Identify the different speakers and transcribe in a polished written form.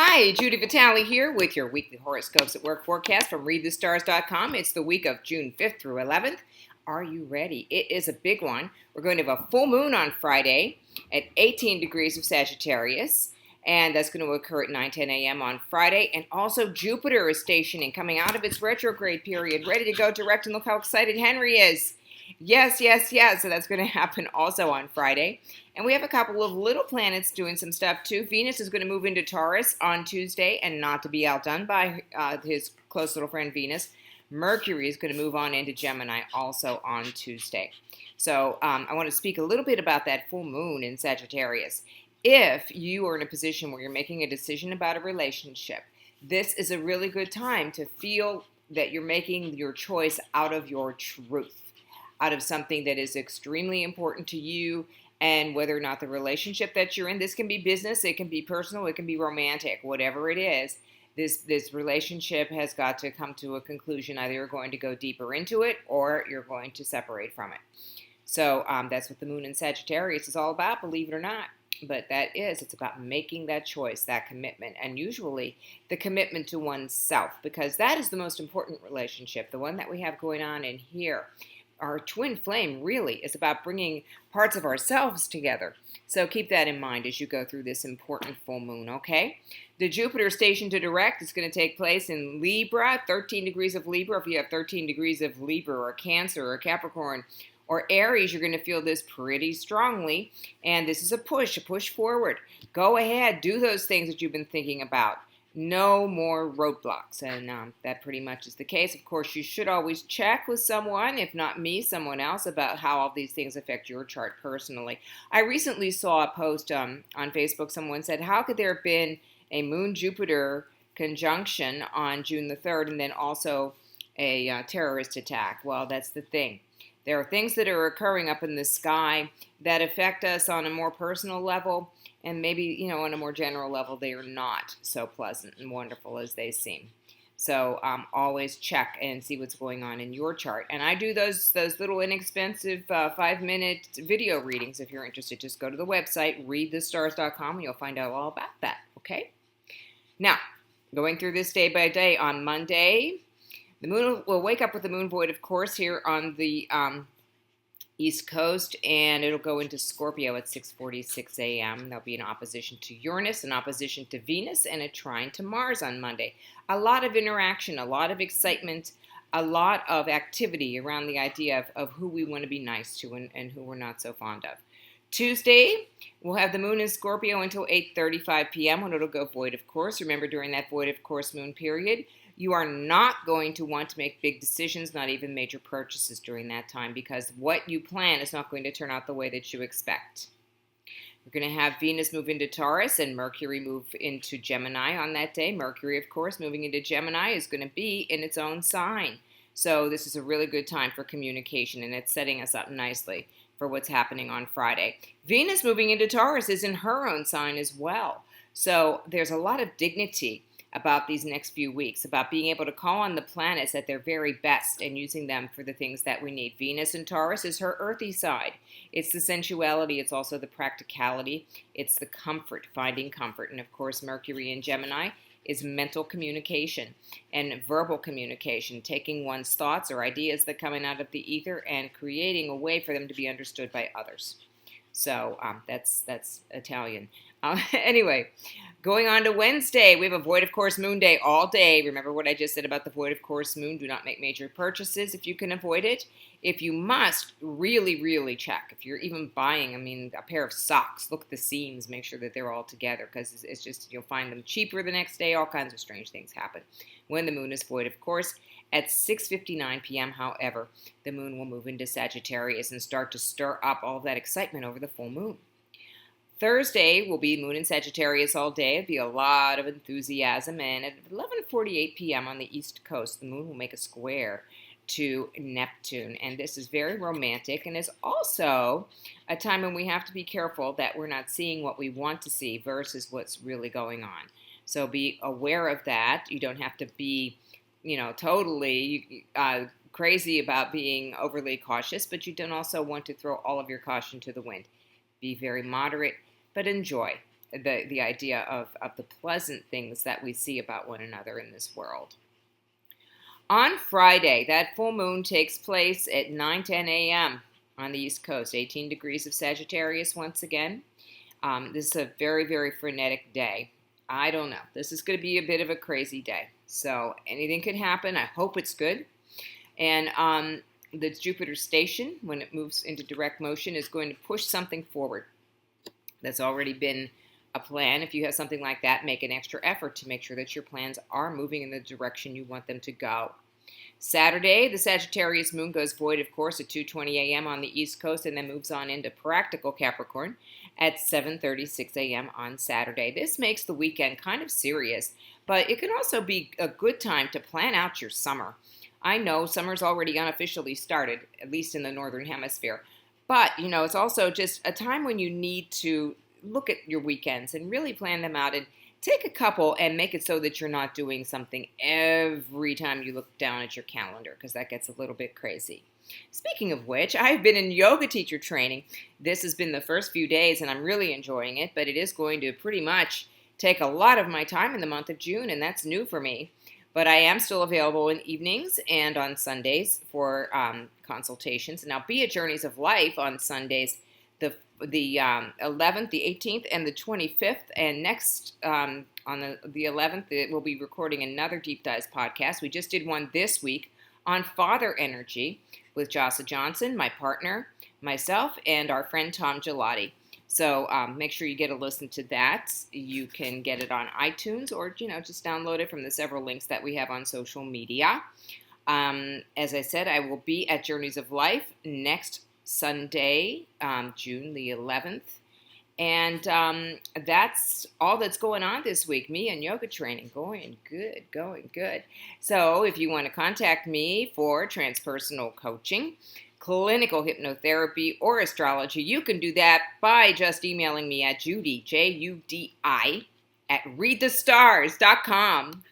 Speaker 1: Hi, Judy Vitale here with your weekly horoscopes at work forecast from readthestars.com. It's the week of June 5th through 11th. Are you ready? It is a big one. We're going to have a full moon on Friday at 18 degrees of Sagittarius, and that's going to occur at 9:10 a.m. on Friday. And also Jupiter is stationing, coming out of its retrograde period, ready to go direct, and look how excited Henry is. Yes, yes, yes. So that's going to happen also on Friday. And we have a couple of little planets doing some stuff too. Venus is going to move into Taurus on Tuesday, and not to be outdone by his close little friend Venus, Mercury is going to move on into Gemini also on Tuesday. So I want to speak a little bit about that full moon in Sagittarius. If you are in a position where you're making a decision about a relationship, this is a really good time to feel that you're making your choice out of your truth, out of something that is extremely important to you, and whether or not the relationship that you're in, this can be business, it can be personal, it can be romantic, whatever it is, this relationship has got to come to a conclusion. Either you're going to go deeper into it or you're going to separate from it. So that's what the moon in Sagittarius is all about, believe it or not. But it's about making that choice, that commitment, and usually the commitment to oneself, because that is the most important relationship, the one that we have going on in here. Our twin flame really is about bringing parts of ourselves together. So keep that in mind as you go through this important full moon, okay? The Jupiter station to direct is going to take place in Libra, 13 degrees of Libra. If you have 13 degrees of Libra or Cancer or Capricorn or Aries, you're going to feel this pretty strongly. And this is a push forward. Go ahead, do those things that you've been thinking about. No more roadblocks, and that pretty much is the case. Of course, you should always check with someone, if not me, someone else, about how all these things affect your chart personally. I recently saw a post on Facebook. Someone said, how could there have been a Moon-Jupiter conjunction on June the 3rd and then also a terrorist attack? Well, that's the thing. There are things that are occurring up in the sky that affect us on a more personal level, and maybe, on a more general level, they are not so pleasant and wonderful as they seem. So always check and see what's going on in your chart. And I do those little inexpensive 5-minute video readings. If you're interested, just go to the website, readthestars.com, and you'll find out all about that, okay? Now, going through this day by day, on Monday, the moon will wake up with the moon void, of course, here on the East Coast, and it'll go into Scorpio at 6:46 a.m. There'll be an opposition to Uranus, an opposition to Venus, and a trine to Mars on Monday. A lot of interaction, a lot of excitement, a lot of activity around the idea of who we want to be nice to and who we're not so fond of. Tuesday, we'll have the moon in Scorpio until 8:35 p.m. when it'll go void, of course. Remember, during that void, of course, moon period, you are not going to want to make big decisions, not even major purchases during that time, because what you plan is not going to turn out the way that you expect. We're going to have Venus move into Taurus and Mercury move into Gemini on that day. Mercury, of course, moving into Gemini is going to be in its own sign. So this is a really good time for communication, and it's setting us up nicely for what's happening on Friday. Venus moving into Taurus is in her own sign as well. So there's a lot of dignity about these next few weeks, about being able to call on the planets at their very best and using them for the things that we need. Venus in Taurus is her earthy side. It's the sensuality. It's also the practicality. It's the comfort, finding comfort. And of course, Mercury in Gemini is mental communication and verbal communication, taking one's thoughts or ideas that come in out of the ether and creating a way for them to be understood by others. So that's Italian. Anyway, going on to Wednesday, we have a void of course moon day all day. Remember what I just said about the void of course moon. Do not make major purchases if you can avoid it. If you must, really, really check. If you're even buying, a pair of socks, look at the seams, make sure that they're all together, because it's just, you'll find them cheaper the next day. All kinds of strange things happen when the moon is void, of course. At 6:59 p.m., however, the moon will move into Sagittarius and start to stir up all of that excitement over the full moon. Thursday will be moon in Sagittarius all day. It'll be a lot of enthusiasm, and at 11:48 p.m. on the East Coast, the moon will make a square to Neptune, and this is very romantic, and is also a time when we have to be careful that we're not seeing what we want to see versus what's really going on. So be aware of that. You don't have to be totally crazy about being overly cautious, but you don't also want to throw all of your caution to the wind. Be very moderate, but enjoy. the idea of the pleasant things that we see about one another in this world. On Friday, that full moon takes place at 9:10 a.m. on the East Coast, 18 degrees of Sagittarius once again. This is a very, very frenetic day. I don't know. This is going to be a bit of a crazy day. So anything could happen. I hope it's good. And the Jupiter station, when it moves into direct motion, is going to push something forward. That's already been a plan. If you have something like that, make an extra effort to make sure that your plans are moving in the direction you want them to go. Saturday, the Sagittarius moon goes void, of course, at 2:20 a.m. on the East Coast and then moves on into practical Capricorn at 7:36 a.m. on Saturday. This makes the weekend kind of serious, but it can also be a good time to plan out your summer. I know summer's already unofficially started, at least in the Northern Hemisphere, but, it's also just a time when you need to look at your weekends and really plan them out and take a couple and make it so that you're not doing something every time you look down at your calendar, because that gets a little bit crazy. Speaking of which, I've been in yoga teacher training. This has been the first few days, and I'm really enjoying it, but it is going to pretty much take a lot of my time in the month of June, and that's new for me. But I am still available in evenings and on Sundays for consultations. And I'll be at Journeys of Life on Sundays, the 11th, the 18th, and the 25th. And next, on the 11th, we'll be recording another Deep Dives podcast. We just did one this week on father energy with Jossa Johnson, my partner, myself, and our friend Tom Gelati. So make sure you get a listen to that. You can get it on iTunes or, just download it from the several links that we have on social media. As I said, I will be at Journeys of Life next Sunday, June the 11th. And that's all that's going on this week. Me and yoga training, going good. So if you want to contact me for transpersonal coaching, clinical hypnotherapy, or astrology, you can do that by just emailing me at Judy, Judi, at readthestars.com.